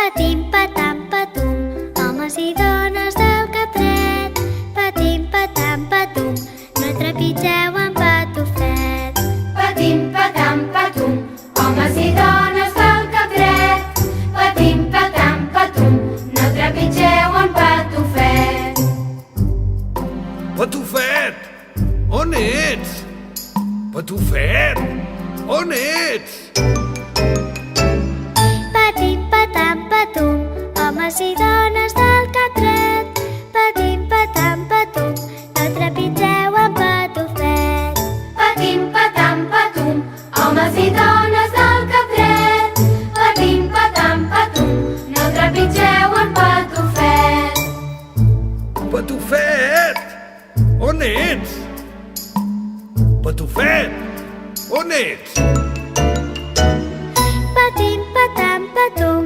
Patim, patam, patum, homes i dones del Catret. Patim, patam, patum, no trepitgeu en patufet. Patim, patam, patum, homes i dones del Catret. Patim, patam, patum, no trepitgeu en patufet. Patufet, on ets? Patufet, on ets? Patim, patam, patum, homes i dones del Catret. Patim, patam, patum, no trepitgeu en patufet. Patim, patam, patum, homes i dones del Catret. Patim, patam, patum, no trepitgeu en patufet. Patufet, on ets? Patufet, on ets? Patim, patam, patum,